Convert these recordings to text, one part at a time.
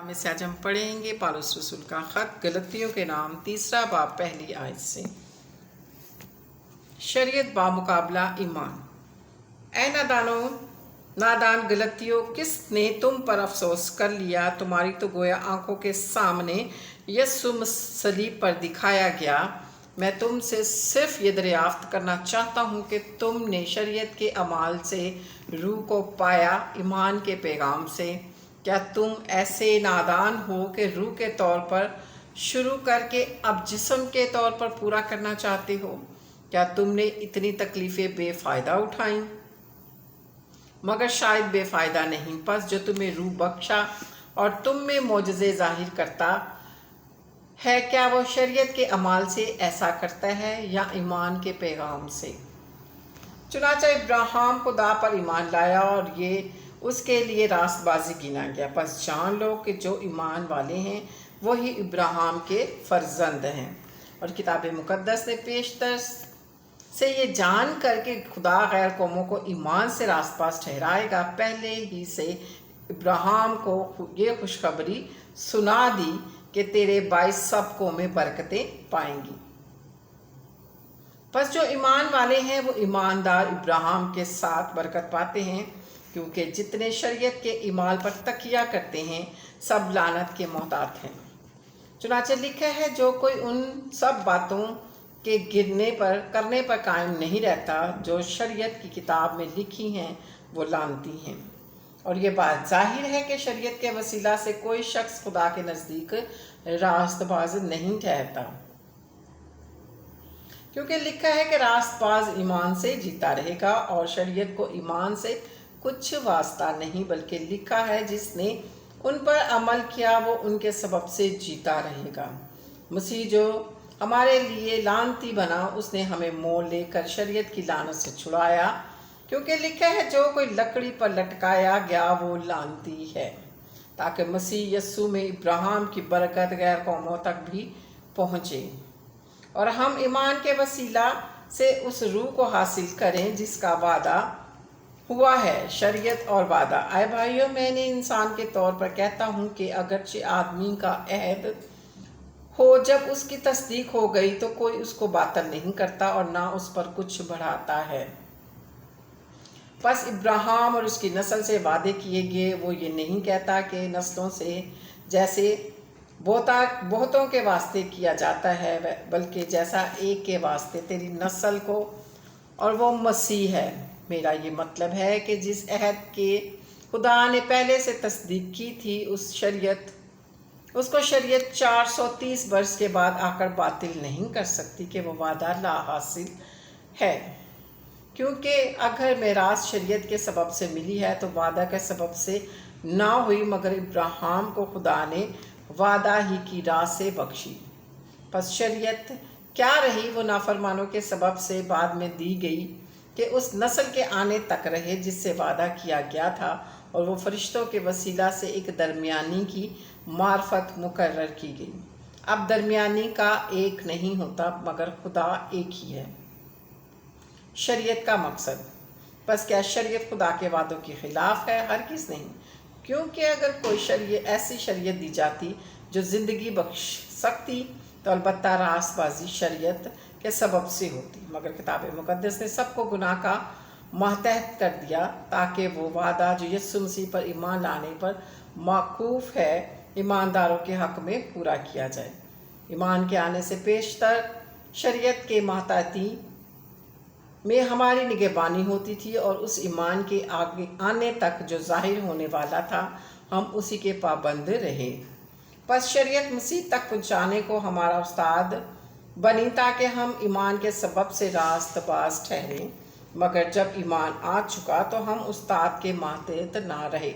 में से आज हम पढ़ेंगे पौलुस रसूल का खत गलतियों के नाम 3 बाब पहली आयत से। शरीयत बामुकाबला ईमान। ऐ नादान गलतियों, किसने तुम पर अफसोस कर लिया? तुम्हारी तो गोया आंखों के सामने यीशु सलीब पर दिखाया गया। मैं तुमसे सिर्फ ये दरियाफ्त करना चाहता हूँ कि तुमने शरीयत के अमाल से रूह को पाया ईमान के पैगाम से। क्या तुम ऐसे नादान हो कि रूह के तौर पर शुरू करके अब जिस्म के तौर पर पूरा करना चाहते हो? क्या तुमने इतनी तकलीफ़ें बेफ़ायदा उठाईं? मगर शायद बेफ़ायदा नहीं, बस जो तुम्हें रूह बख्शा और तुम में मोजज़े ज़ाहिर करता है, क्या वो शरीयत के अमाल से ऐसा करता है या ईमान के पैगाम से? चुनांचे इब्राहिम खुदा पर ईमान लाया और ये उसके लिए रास्तबाजी गिना गया। बस जान लो कि जो ईमान वाले हैं वही इब्राहिम के फर्जंद हैं। और किताब मुकद्दस ने पेशतर से ये जान कर के खुदा गैर कौमों को ईमान से रास्तबाज ठहराएगा, पहले ही से इब्राहिम को ये खुशखबरी सुना दी कि तेरे बाइस सब कौमें बरकतें पाएंगी। बस जो ईमान वाले हैं वो ईमानदार इब्राहिम के साथ बरकत पाते हैं, क्योंकि जितने शरीयत के ईमाल पर तकिया करते हैं सब लानत के मोहतात हैं। चुनांचे लिखा है, जो कोई उन सब बातों के करने पर कायम नहीं रहता जो शरीयत की किताब में लिखी हैं, वो लानती हैं। और ये बात जाहिर है कि शरीयत के वसीला से कोई शख्स खुदा के नज़दीक रास्तबाज नहीं ठहरता, क्योंकि लिखा है कि रास्तबाज ईमान से जीता रहेगा। और शरीयत को ईमान से कुछ वास्ता नहीं, बल्कि लिखा है जिसने उन पर अमल किया वो उनके सबब से जीता रहेगा। मसीह जो हमारे लिए लानती बना, उसने हमें मोल लेकर शरीयत की लानत से छुड़ाया, क्योंकि लिखा है जो कोई लकड़ी पर लटकाया गया वो लानती है, ताकि मसीह यस्सु में इब्राहिम की बरकत गैर कौमों तक भी पहुँचे और हम ईमान के वसीला से उस रूह को हासिल करें जिसका वादा हुआ है। शरीयत और वादा। आए भाइयों, मैंने इंसान के तौर पर कहता हूँ कि अगरचे आदमी का अहद हो, जब उसकी तस्दीक हो गई तो कोई उसको बातिल नहीं करता और ना उस पर कुछ बढ़ाता है। बस इब्राहिम और उसकी नस्ल से वादे किए गए, वो ये नहीं कहता कि नस्लों से जैसे बहुतों के वास्ते किया जाता है, बल्कि जैसा एक के वास्ते तेरी नस्ल को, और वो मसीह है। मेरा ये मतलब है कि जिस अहद के खुदा ने पहले से तस्दीक की थी उसको शरीयत 430 वर्ष के बाद आकर बातिल नहीं कर सकती कि वो वादा ला हासिल है, क्योंकि अगर मेरास शरीयत के सबब से मिली है तो वादा के सबब से ना हुई, मगर इब्राहिम को खुदा ने वादा ही की राह से बख्शी। बस शरीयत क्या रही, वो नाफरमानों के सबब से बाद में दी गई कि उस नस्ल के आने तक रहे जिससे वादा किया गया था, और वो फरिश्तों के वसीला से एक दरमियानी की मार्फत मुकर्रर की गई। अब दरमियानी का एक नहीं होता, मगर खुदा एक ही है। शरीयत का मकसद। बस क्या शरीयत खुदा के वादों के ख़िलाफ़ है? हरगिज़ नहीं, क्योंकि अगर कोई ऐसी शरीयत दी जाती जो ज़िंदगी बख्श सकती तो अलबत्ता रास्तबाजी शरीयत के सबब से होती। मगर किताब मुकद्दस ने सबको गुनाह का मातहत कर दिया, ताकि वो वादा जो यीशु मसीह पर ईमान लाने पर मौकूफ़ है ईमानदारों के हक़ में पूरा किया जाए। ईमान के आने से पेशतर शरीयत के मातहती में हमारी निगहबानी होती थी, और उस ईमान के आगे आने तक जो ज़ाहिर होने वाला था हम उसी के पाबंद रहे। बस शरीयत मसीह तक पहुँचाने को हमारा उस्ताद बनी, ताकि हम ईमान के सबब से रास्तबाज ठहरें। मगर जब ईमान आ चुका तो हम उस्ताद के मातहत ना रहे,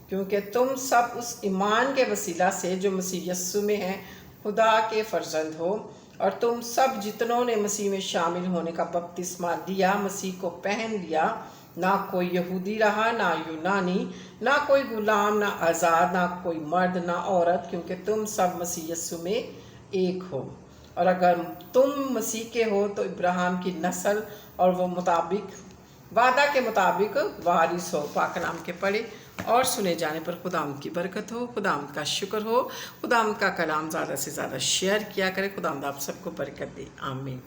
क्योंकि तुम सब उस ईमान के वसीला से जो मसीह यस्सु में है खुदा के फर्जंद हो। और तुम सब जितनों ने मसीह में शामिल होने का बपतिस्मा लिया, मसीह को पहन लिया। ना कोई यहूदी रहा, ना यूनानी, ना कोई गुलाम, ना आज़ाद, ना कोई मर्द, ना औरत, क्योंकि तुम सब मसीह यस्सु में एक हो। और अगर तुम मसीह के हो तो इब्राहिम की नस्ल और वो वादा के मुताबिक वारिस हो। पाक नाम के पढ़े اور سنے جانے پر خداوند کی برکت ہو، خداوند کا شکر ہو، خداوند کا کلام زیادہ سے زیادہ شیئر کیا کرے، خداوند آپ سب کو برکت دے، آمین۔